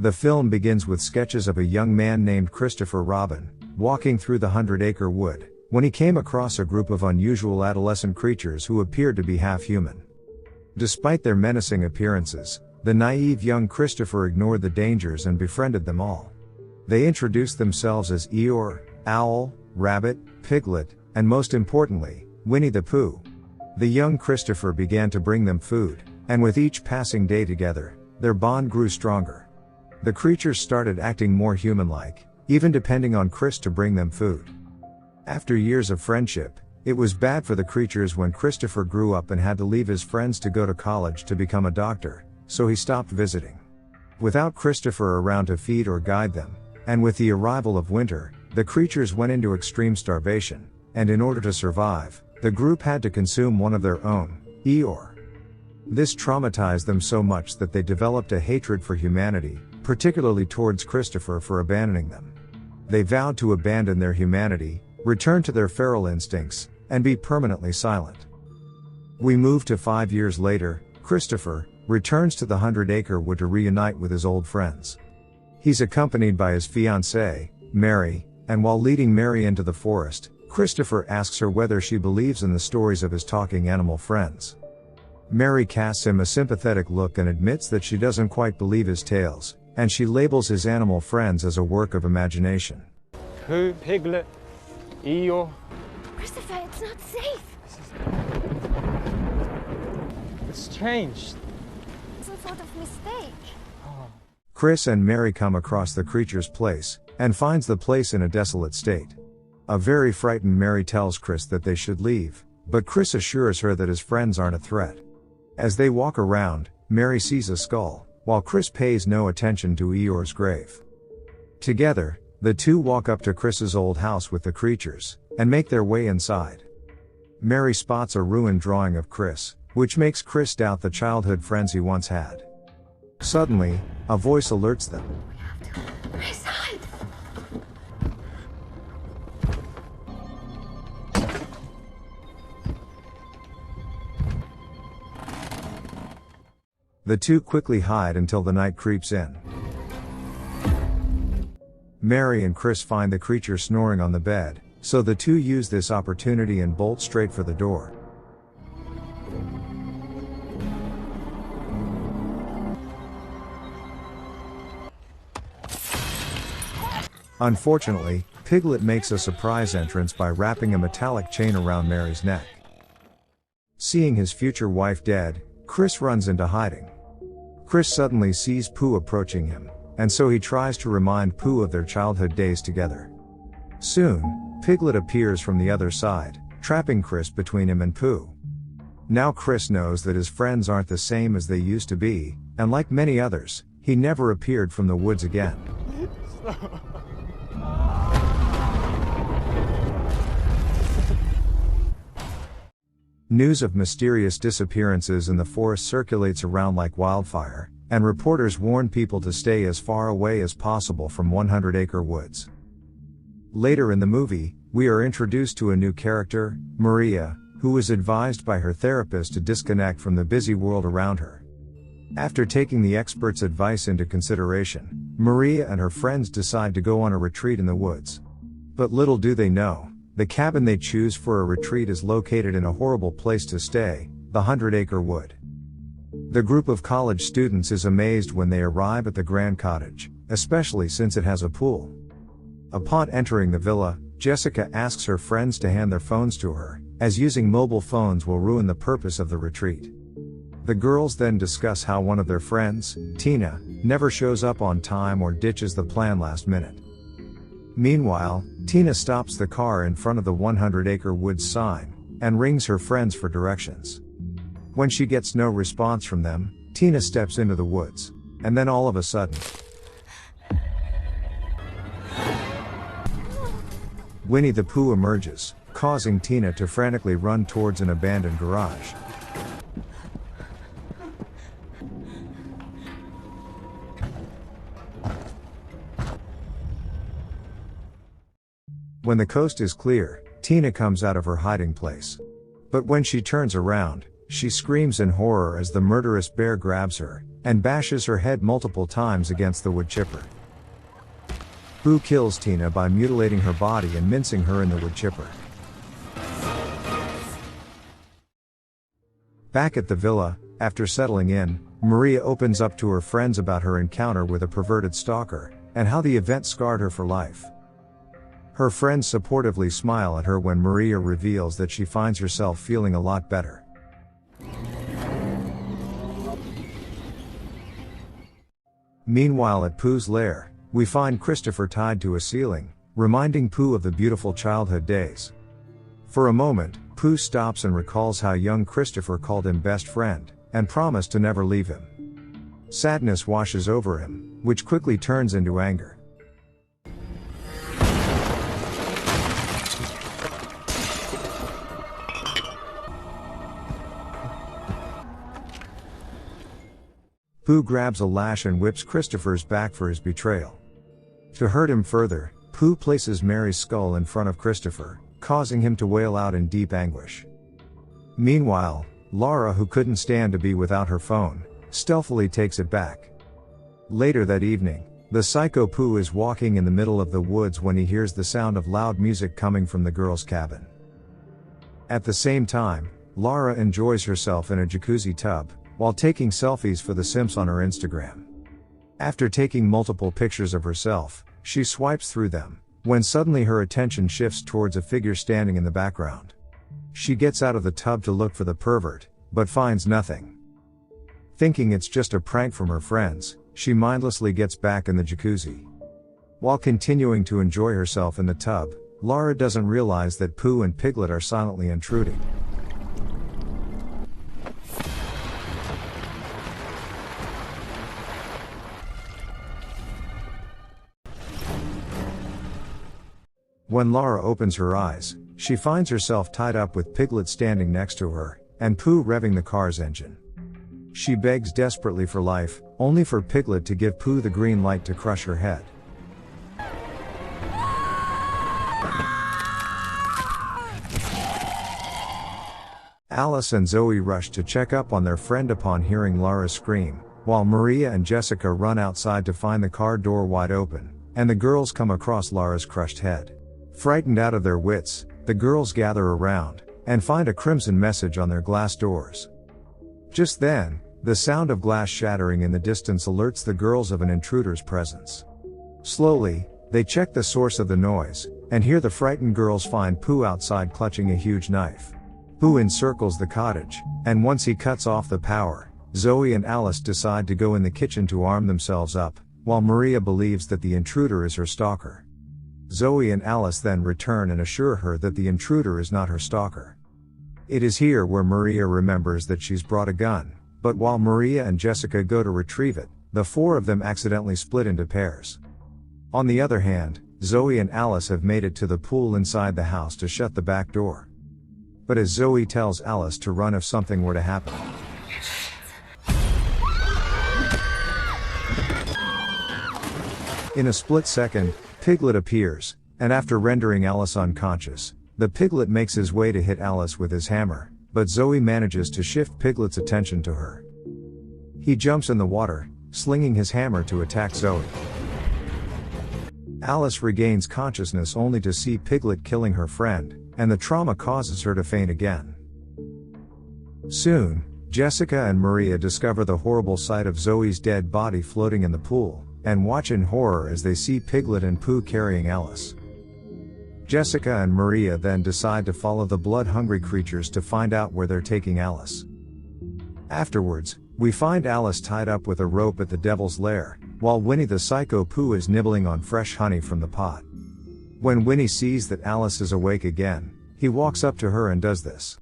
The film begins with sketches of a young man named Christopher Robin, walking through the 100-acre wood, when he came across a group of unusual adolescent creatures who appeared to be half-human. Despite their menacing appearances, the naive young Christopher ignored the dangers and befriended them all. They introduced themselves as Eeyore, Owl, Rabbit, Piglet, and most importantly, Winnie-the-Pooh. The young Christopher began to bring them food, and with each passing day together, their bond grew stronger. The creatures started acting more human-like, even depending on Chris to bring them food. After years of friendship, it was bad for the creatures when Christopher grew up and had to leave his friends to go to college to become a doctor, so he stopped visiting. Without Christopher around to feed or guide them, and with the arrival of winter, the creatures went into extreme starvation, and in order to survive, the group had to consume one of their own, Eeyore. This traumatized them so much that they developed a hatred for humanity, particularly towards Christopher for abandoning them. They vowed to abandon their humanity, return to their feral instincts, and be permanently silent. We move to 5 years later. Christopher returns to the 100-acre wood to reunite with his old friends. He's accompanied by his fiancée, Mary, and while leading Mary into the forest, Christopher asks her whether she believes in the stories of his talking animal friends. Mary casts him a sympathetic look and admits that she doesn't quite believe his tales, and she labels his animal friends as a work of imagination. Pooh, Piglet, Eeyore. Christopher, it's not safe. It's changed. Some sort of mistake. Chris and Mary come across the creature's place, and finds the place in a desolate state. A very frightened Mary tells Chris that they should leave, but Chris assures her that his friends aren't a threat. As they walk around, Mary sees a skull, while Chris pays no attention to Eeyore's grave. Together, the two walk up to Chris's old house with the creatures, and make their way inside. Mary spots a ruined drawing of Chris, which makes Chris doubt the childhood friends he once had. Suddenly, a voice alerts them. We have to. Chris, hide! The two quickly hide until the night creeps in. Mary and Chris find the creature snoring on the bed, so the two use this opportunity and bolt straight for the door. Unfortunately, Piglet makes a surprise entrance by wrapping a metallic chain around Mary's neck. Seeing his future wife dead, Chris runs into hiding. Chris suddenly sees Pooh approaching him, and so he tries to remind Pooh of their childhood days together. Soon, Piglet appears from the other side, trapping Chris between him and Pooh. Now Chris knows that his friends aren't the same as they used to be, and like many others, he never appeared from the woods again. News of mysterious disappearances in the forest circulates around like wildfire, and reporters warn people to stay as far away as possible from 100-acre woods. Later in the movie, we are introduced to a new character, Maria, who is advised by her therapist to disconnect from the busy world around her. After taking the expert's advice into consideration, Maria and her friends decide to go on a retreat in the woods. But little do they know, the cabin they choose for a retreat is located in a horrible place to stay, the 100-acre wood. The group of college students is amazed when they arrive at the grand cottage, especially since it has a pool. Upon entering the villa, Jessica asks her friends to hand their phones to her, as using mobile phones will ruin the purpose of the retreat. The girls then discuss how one of their friends, Tina, never shows up on time or ditches the plan last minute. Meanwhile, Tina stops the car in front of the 100-acre woods sign, and rings her friends for directions. When she gets no response from them, Tina steps into the woods. And then all of a sudden, Winnie-the-Pooh emerges, causing Tina to frantically run towards an abandoned garage. When the coast is clear, Tina comes out of her hiding place. But when she turns around, she screams in horror as the murderous bear grabs her, and bashes her head multiple times against the wood chipper. Pooh kills Tina by mutilating her body and mincing her in the wood chipper. Back at the villa, after settling in, Maria opens up to her friends about her encounter with a perverted stalker, and how the event scarred her for life. Her friends supportively smile at her when Maria reveals that she finds herself feeling a lot better. Meanwhile at Pooh's lair, we find Christopher tied to a ceiling, reminding Pooh of the beautiful childhood days. For a moment, Pooh stops and recalls how young Christopher called him best friend, and promised to never leave him. Sadness washes over him, which quickly turns into anger. Pooh grabs a lash and whips Christopher's back for his betrayal. To hurt him further, Pooh places Mary's skull in front of Christopher, causing him to wail out in deep anguish. Meanwhile, Laura, who couldn't stand to be without her phone, stealthily takes it back. Later that evening, the psycho Pooh is walking in the middle of the woods when he hears the sound of loud music coming from the girls' cabin. At the same time, Laura enjoys herself in a jacuzzi tub, while taking selfies for The Simps on her Instagram. After taking multiple pictures of herself, she swipes through them, when suddenly her attention shifts towards a figure standing in the background. She gets out of the tub to look for the pervert, but finds nothing. Thinking it's just a prank from her friends, she mindlessly gets back in the jacuzzi. While continuing to enjoy herself in the tub, Laura doesn't realize that Pooh and Piglet are silently intruding. When Laura opens her eyes, she finds herself tied up with Piglet standing next to her, and Pooh revving the car's engine. She begs desperately for life, only for Piglet to give Pooh the green light to crush her head. Alice and Zoe rush to check up on their friend upon hearing Laura scream, while Maria and Jessica run outside to find the car door wide open, and the girls come across Laura's crushed head. Frightened out of their wits, the girls gather around, and find a crimson message on their glass doors. Just then, the sound of glass shattering in the distance alerts the girls of an intruder's presence. Slowly, they check the source of the noise, and here the frightened girls find Pooh outside clutching a huge knife. Pooh encircles the cottage, and once he cuts off the power, Zoe and Alice decide to go in the kitchen to arm themselves up, while Maria believes that the intruder is her stalker. Zoe and Alice then return and assure her that the intruder is not her stalker. It is here where Maria remembers that she's brought a gun, but while Maria and Jessica go to retrieve it, the four of them accidentally split into pairs. On the other hand, Zoe and Alice have made it to the pool inside the house to shut the back door. But as Zoe tells Alice to run if something were to happen. In a split second, Piglet appears, and after rendering Alice unconscious, the Piglet makes his way to hit Alice with his hammer, but Zoe manages to shift Piglet's attention to her. He jumps in the water, slinging his hammer to attack Zoe. Alice regains consciousness only to see Piglet killing her friend, and the trauma causes her to faint again. Soon, Jessica and Maria discover the horrible sight of Zoe's dead body floating in the pool, and watch in horror as they see Piglet and Pooh carrying Alice. Jessica and Maria then decide to follow the blood-hungry creatures to find out where they're taking Alice. Afterwards, we find Alice tied up with a rope at the Devil's Lair, while Winnie the Psycho Pooh is nibbling on fresh honey from the pot. When Winnie sees that Alice is awake again, he walks up to her and does this.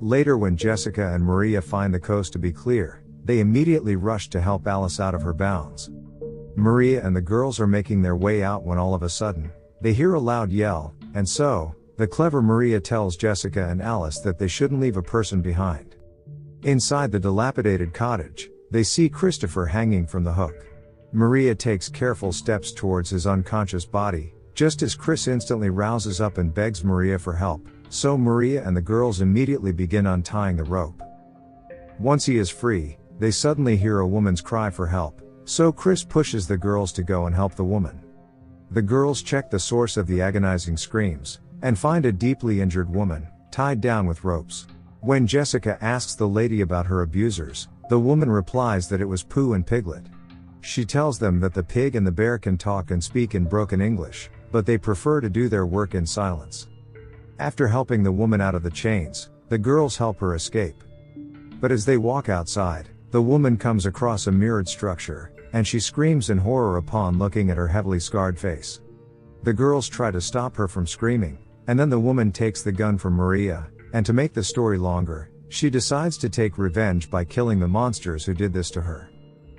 Later, when Jessica and Maria find the coast to be clear, they immediately rush to help Alice out of her bounds. Maria and the girls are making their way out when all of a sudden, they hear a loud yell, and so, the clever Maria tells Jessica and Alice that they shouldn't leave a person behind. Inside the dilapidated cottage, they see Christopher hanging from the hook. Maria takes careful steps towards his unconscious body, just as Chris instantly rouses up and begs Maria for help, so Maria and the girls immediately begin untying the rope. Once he is free, they suddenly hear a woman's cry for help, so Chris pushes the girls to go and help the woman. The girls check the source of the agonizing screams, and find a deeply injured woman, tied down with ropes. When Jessica asks the lady about her abusers, the woman replies that it was Pooh and Piglet. She tells them that the pig and the bear can talk and speak in broken English, but they prefer to do their work in silence. After helping the woman out of the chains, the girls help her escape. But as they walk outside, the woman comes across a mirrored structure, and she screams in horror upon looking at her heavily scarred face. The girls try to stop her from screaming, and then the woman takes the gun from Maria, and to make the story longer, she decides to take revenge by killing the monsters who did this to her.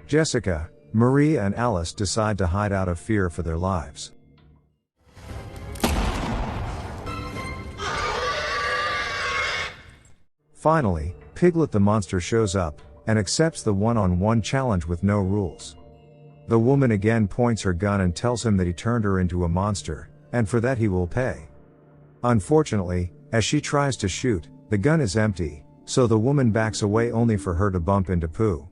Jessica, Maria and Alice decide to hide out of fear for their lives. Finally, Piglet the monster shows up, and accepts the one-on-one challenge with no rules. The woman again points her gun and tells him that he turned her into a monster, and for that he will pay. Unfortunately, as she tries to shoot, the gun is empty, so the woman backs away only for her to bump into Pooh.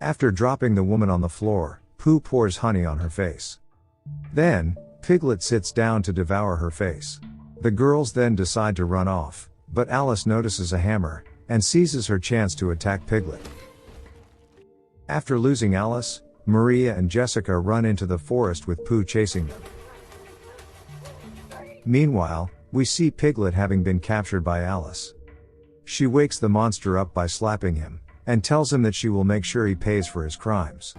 After dropping the woman on the floor, Pooh pours honey on her face. Then, Piglet sits down to devour her face. The girls then decide to run off, but Alice notices a hammer, and seizes her chance to attack Piglet. After losing Alice, Maria and Jessica run into the forest with Pooh chasing them. Meanwhile, we see Piglet having been captured by Alice. She wakes the monster up by slapping him, and tells him that she will make sure he pays for his crimes.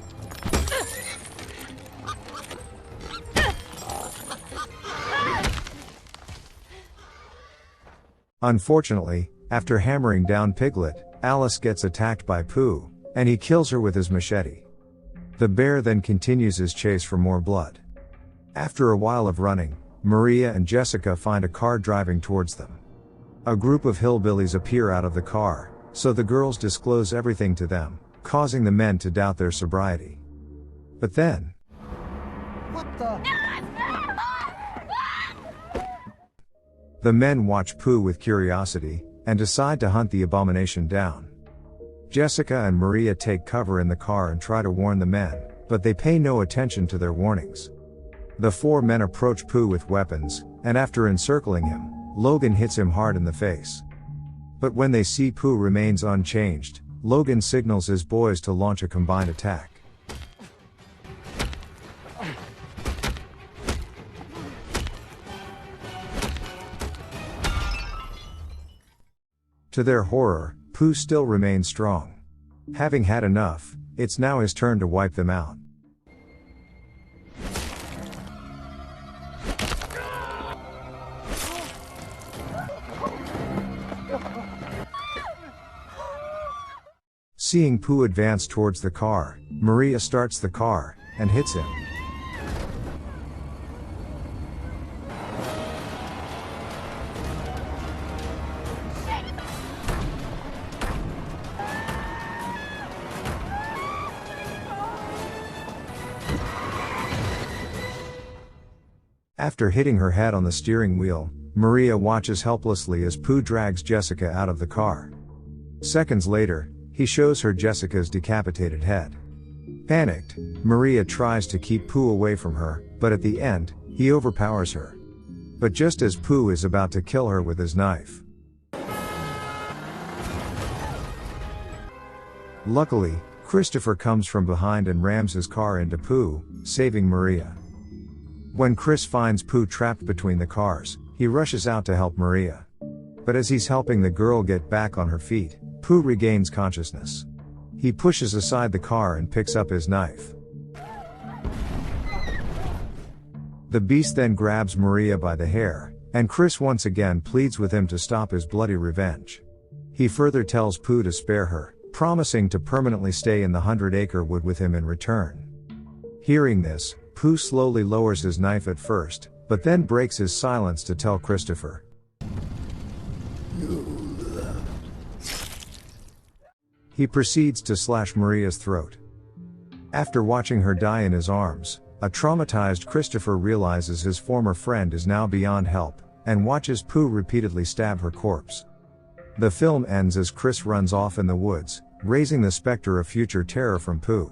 Unfortunately, after hammering down Piglet, Alice gets attacked by Pooh, and he kills her with his machete. The bear then continues his chase for more blood. After a while of running, Maria and Jessica find a car driving towards them. A group of hillbillies appear out of the car, so the girls disclose everything to them, causing the men to doubt their sobriety. But then, What the? the men watch Pooh with curiosity, and decide to hunt the abomination down. Jessica and Maria take cover in the car and try to warn the men, but they pay no attention to their warnings. The four men approach Pooh with weapons, and after encircling him, Logan hits him hard in the face. But when they see Pooh remains unchanged, Logan signals his boys to launch a combined attack. To their horror, Pooh still remains strong. Having had enough, it's now his turn to wipe them out. Seeing Pooh advance towards the car, Maria starts the car, and hits him. After hitting her head on the steering wheel, Maria watches helplessly as Pooh drags Jessica out of the car. Seconds later, he shows her Jessica's decapitated head. Panicked, Maria tries to keep Pooh away from her, but at the end, he overpowers her. But just as Pooh is about to kill her with his knife, luckily, Christopher comes from behind and rams his car into Pooh, saving Maria. When Chris finds Pooh trapped between the cars, he rushes out to help Maria. But as he's helping the girl get back on her feet, Pooh regains consciousness. He pushes aside the car and picks up his knife. The beast then grabs Maria by the hair, and Chris once again pleads with him to stop his bloody revenge. He further tells Pooh to spare her, promising to permanently stay in the 100-acre wood with him in return. Hearing this, Pooh slowly lowers his knife at first, but then breaks his silence to tell Christopher. He proceeds to slash Maria's throat. After watching her die in his arms, A traumatized Christopher realizes his former friend is now beyond help, and watches Pooh repeatedly stab her corpse. The film ends as Chris runs off in the woods, raising the specter of future terror from Pooh.